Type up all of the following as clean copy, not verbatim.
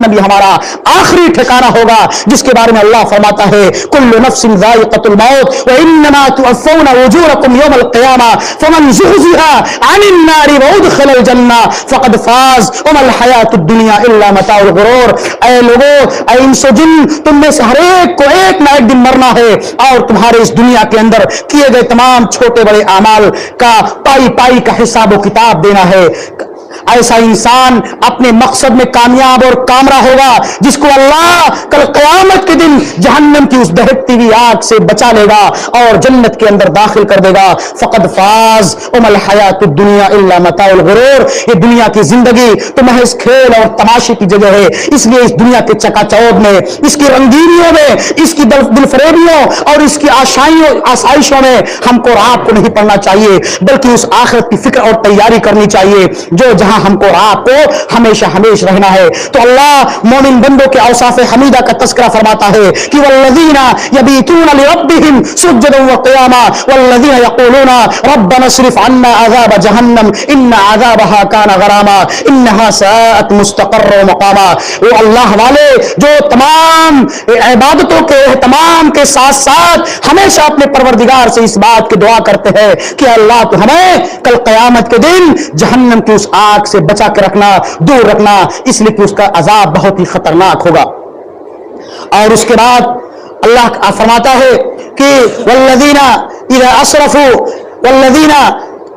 بھی ہمارا آخری ٹھکانہ ہوگا، جس کے بارے میں اللہ فرماتا ہے کل نفس ذائقۃ الموت وانما توفون اجورکم یوم القیامہ فمن زحزح عن النار وادخل الجنہ فقد فاز وما الحیاۃ الدنیا الا متاع الغرور۔ اے لوگوں، اے انس و جن، تم میں سے ہر ایک کو ایک نہ ایک دن مرنا ہے، اور تمہارے اس دنیا کے اندر کیے گئے تمام چھوٹے بڑے اعمال کا پائی پائی کا حساب و کتاب دینا ہے۔ ایسا انسان اپنے مقصد میں کامیاب اور کامرہ ہوگا جس کو اللہ کل قیامت کے دن جہنم کی اس دہکتی ہوئی آگ سے بچا لے گا اور جنت کے اندر داخل کر دے گا۔ فقد فاز وما الحیات الدنیا الا متاع الغرور۔ یہ دنیا کی زندگی تو محض کھیل اور تماشے کی جگہ ہے، اس لیے اس دنیا کے چکا چوب میں، اس کی رنگینیوں میں، اس کی دل فریبیوں اور اس کی آسائشوں میں ہم کو اور آپ کو نہیں پڑنا چاہیے، بلکہ اس آخرت کی فکر اور تیاری کرنی چاہیے جو جہاں ہم کو اور آپ کو ہمیشہ ہمیشہ رہنا ہے۔ تو اللہ مومن بندوں کے اوصاف حمیدہ کا تذکرہ فرماتا ہے کہ والذین یبیتون لربہم سجدا وقیاما والذین یقولون ربنا اصرف عنا عذاب جہنم ان عذابها کان غراما انها ساءت مستقرا ومقاما۔ وہ اللہ والے جو تمام عبادتوں کے اہتمام کے ساتھ ساتھ ہمیشہ اپنے پروردگار سے اس بات کی دعا کرتے ہیں کہ اللہ تو ہمیں کل قیامت کے دن جہنم کی اس آگ سے بچا کے رکھنا، دور رکھنا، اس لیے کہ اس کا عذاب بہت ہی خطرناک ہوگا۔ اور اس کے بعد اللہ فرماتا ہے کہ والذین اذا اسرفوا، والذین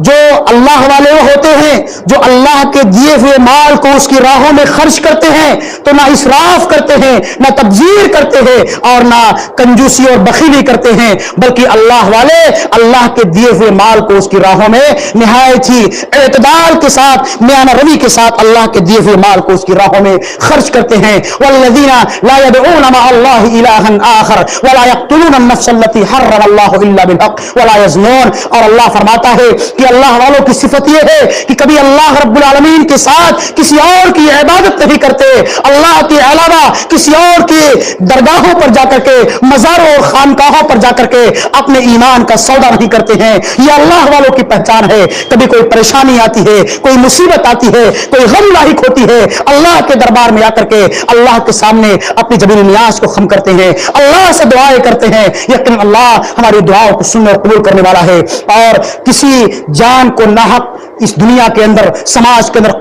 جو اللہ والے ہوتے ہیں جو اللہ کے دیے ہوئے مال کو اس کی راہوں میں خرچ کرتے ہیں تو نہ اسراف کرتے ہیں، نہ تبذیر کرتے ہیں اور نہ کنجوسی اور بخیلی کرتے ہیں، بلکہ اللہ والے اللہ کے دیے ہوئے مال کو اس کی راہوں میں نہایت ہی اعتدال کے ساتھ، میانہ روی کے ساتھ اللہ کے دیے ہوئے مال کو اس کی راہوں میں خرچ کرتے ہیں۔ والذین لا يدعون مع اللہ الہا آخر ولا يقتلون النفس التي حرم اللہ الا بالحق ولا يزنون۔ اور اللہ فرماتا ہے کہ اللہ والوں کی صفت یہ ہے کہ کبھی اللہ رب العالمین کے ساتھ کسی اور کی عبادت نہیں کرتے، اللہ کے علاوہ کسی اور کی درگاہوں پر جا کر کے، مزاروں اور خانقاہوں پر جا کر کے اپنے ایمان کا سودا نہیں کرتے ہیں۔ یہ اللہ والوں کی پہچان ہے۔ کبھی کوئی پریشانی آتی ہے، کوئی مصیبت آتی ہے، کوئی غم لاحق ہوتی ہے، اللہ کے دربار میں آ کر کے اللہ کے سامنے اپنی جبین نیاز کو خم کرتے ہیں، اللہ سے دعائیں کرتے ہیں۔ یقین اللہ ہماری دعاؤں کو سننے اور قبول کرنے والا ہے۔ اور کسی جان کو ناحق اس دنیا کے اندر، سماج کے اندر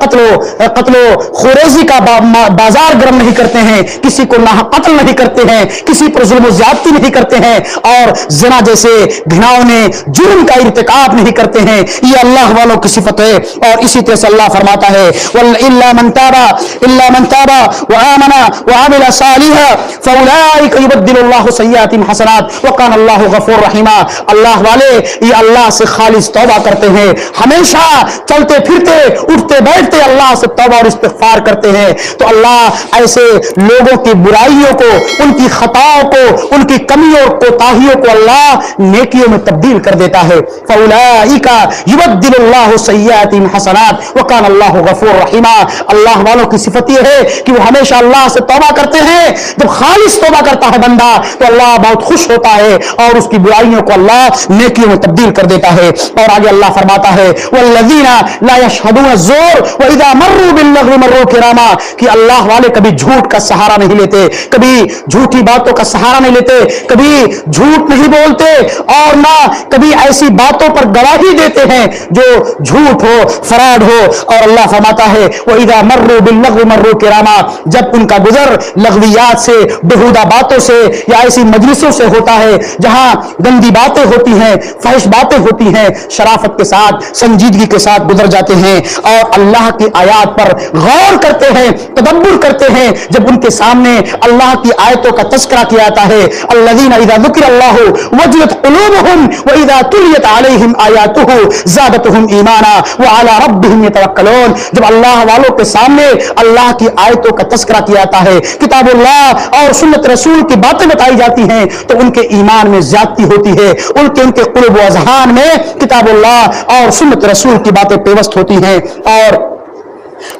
قتل و خوریزی کا بازار گرم نہیں کرتے ہیں، کسی کو ناحق قتل نہیں کرتے ہیں، کسی پر ظلم و زیادتی نہیں کرتے ہیں، اور زنا جیسے گھناؤنے جرم کا ارتکاب نہیں کرتے ہیں۔ یہ اللہ والوں کی صفت ہے۔ اور اسی طرح سے اللہ فرماتا ہے الا من تاب وآمن وعمل صالحا فاولئک یبدل اللہ سیئاتہم حسنات وکان اللہ غفور رحیما۔ اللہ والے یہ اللہ سے خالص توبہ کرتے ہیں، ہمیشہ چلتے پھرتے اٹھتے بیٹھتے اللہ سے توبہ اور استغفار کرتے ہیں، تو اللہ ایسے لوگوں کی برائیوں کو، ان کی خطاؤں کو، ان کی کمیوں اور کوتاہیوں کو اللہ نیکیوں میں تبدیل کر دیتا ہے۔ فاولئک یبدل اللہ سیئاتہم حسنات وکان اللہ غفور رحیما۔ اللہ والوں کی صفت یہ ہے کہ وہ ہمیشہ اللہ سے توبہ کرتے ہیں۔ جب خالص توبہ کرتا ہے بندہ تو اللہ بہت خوش ہوتا ہے اور اس کی برائیوں کو اللہ نیکیوں میں تبدیل کر دیتا ہے۔ اور آگے اللہ فرماتا ہے والذین لا یشہدون الزور واذا مروا باللغو مروا کراما، کہ اللہ والے کبھی جھوٹ کا سہارا نہیں لیتے، کبھی جھوٹی باتوں کا سہارا نہیں لیتے، کبھی جھوٹ نہیں بولتے، اور نہ کبھی ایسی باتوں پر گواہی دیتے ہیں جو جھوٹ ہو، فراڈ ہو۔ اور اللہ فرماتا ہے واذا مروا باللغو مروا کراما، جب ان کا گزر لغویات سے، بےہودہ باتوں سے یا ایسی مجلسوں سے ہوتا ہے جہاں گندی باتیں ہوتی ہیں، فحش باتیں ہوتی ہیں، شرافت کے ساتھ، سنجیدگی کے ساتھ گزر جاتے ہیں اور اللہ کی آیات پر غور کرتے ہیں، تدبر کرتے ہیں۔ جب ان کے سامنے اللہ کی آیتوں کا تذکرہ کیا جاتا ہے الذین اذا ذکر اللہ وجلت قلوبہم واذا تلیت علیہم آیاتہ زادتہم ایمانا وعلی ربہم یتوکلون، جب اللہ والوں کے سامنے اللہ کی آیتوں کا تذکرہ کیا جاتا ہے، کتاب اللہ اور سنت رسول کی باتیں بتائی جاتی ہیں تو ان کے ایمان میں زیادتی ہوتی ہے، ان کے قلوب و اذہان میں کتاب اللہ اور سنت رسول کی باتیں پیوست ہوتی ہیں۔ اور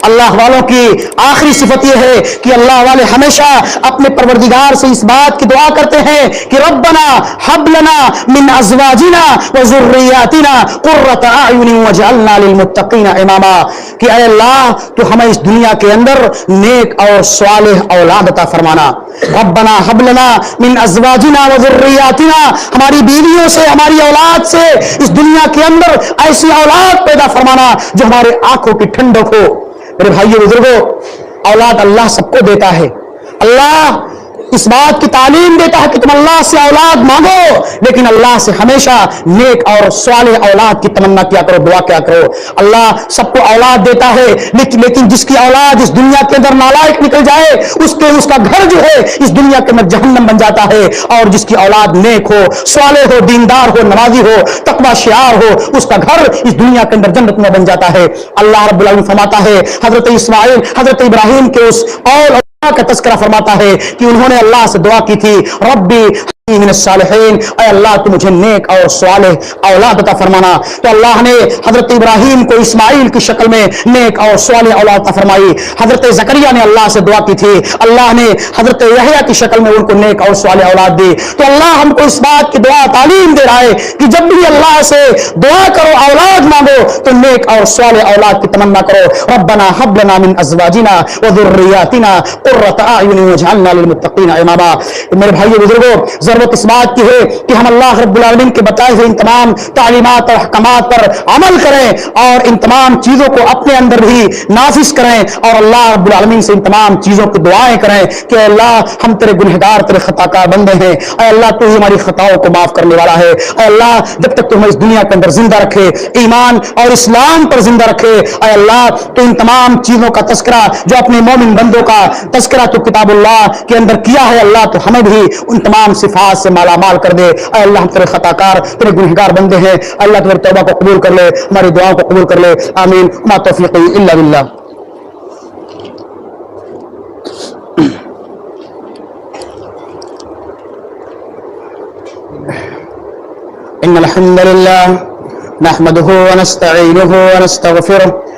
اللہ والوں کی آخری صفت یہ ہے کہ اللہ والے ہمیشہ اپنے پروردگار سے اس بات کی دعا کرتے ہیں کہ ربنا ہب لنا من ازواجنا وذریاتنا قرۃ اعین واجعلنا للمتقین اماما، کہ اے اللہ تو ہمیں اس دنیا کے اندر نیک اور صالح اولاد عطا فرمانا. ربنا حب لنا من ازواجنا وذریاتنا، ہماری بیویوں سے ہماری اولاد سے اس دنیا کے اندر ایسی اولاد پیدا فرمانا جو ہمارے آنکھوں کی ٹھنڈک ہو. میرے بھائیو بزرگوں، اولاد اللہ سب کو دیتا ہے. اللہ اس بات کی تعلیم دیتا ہے کہ تم اللہ سے اولاد مانگو، لیکن اللہ سے ہمیشہ نیک اور صالح اولاد کی تمنا کیا کرو، دعا کیا کرو. اللہ سب کو اولاد دیتا ہے، لیکن جس کی اولاد اس دنیا کے اندر نالائق نکل جائے اس کا گھر جو ہے اس دنیا کے اندر جہنم بن جاتا ہے. اور جس کی اولاد نیک ہو، صالح ہو، دیندار ہو، نمازی ہو، تقوی شعار ہو، اس کا گھر اس دنیا کے اندر جنت میں بن جاتا ہے. اللہ رب العالمین فرماتا ہے حضرت اسماعیل، حضرت ابراہیم کے اس قول کا تذکرہ فرماتا ہے کہ انہوں نے اللہ سے دعا کی تھی، ربی من الصالحین، اے اللہ تو مجھے نیک اور صالح اولاد عطا فرمانا. تو اللہ نے حضرت ابراہیم کو اسماعیل کی شکل میں نیک اور صالح اولاد عطا فرمائی. حضرت زکریا نے اللہ سے دعا کی تھی، اللہ نے حضرت یحییٰ کی شکل میں ان کو نیک اور صالح اولاد دی. تو اللہ ہم کو اس بات کی دعا تعلیم دے رہا ہے کہ جب بھی اللہ سے دعا کرو، اولاد مانگو، تو نیک اور صالح اولاد کی تمنا کرو. ربنا حب لنا من ازواجنا وذریاتنا قرۃ اعین واجعلنا للمتقین اماما. میرے بھائیو بزرگوں، ضرورت اس بات کی ہے کہ ہم اللہ رب العالمین کے بتائے ہوئے ان تمام تعلیمات اور احکامات پر عمل کریں اور ان تمام چیزوں کو اپنے اندر بھی نافذ کریں، اور اللہ رب العالمین سے ان تمام چیزوں کی دعائیں کریں کہ اللہ ہم تیرے گنہگار، تیرے خطا کار بندے ہیں. اے اللہ تو ہی ہماری خطاؤں کو معاف کرنے والا ہے. اے اللہ جب تک تو ہمیں اس دنیا کے اندر زندہ رکھے، ایمان اور اسلام پر زندہ رکھے. اے اللہ تو ان تمام چیزوں کا تذکرہ جو اپنے مومن بندوں کا تذکرہ تو کتاب اللہ کے اندر کیا ہے، اللہ تو ہمیں بھی ان تمام صفات سے مالا مال کر دے. اے اللہ ہم تیرے خطا کار، تیرے گنہگار بندے ہیں. اللہ تیرے توبہ کو قبول کر لے، ہماری دعاؤں کو قبول کر لے. آمین. ما توفیقی الا باللہ. ان الحمد للہ نحمده ونستعینه ونستغفره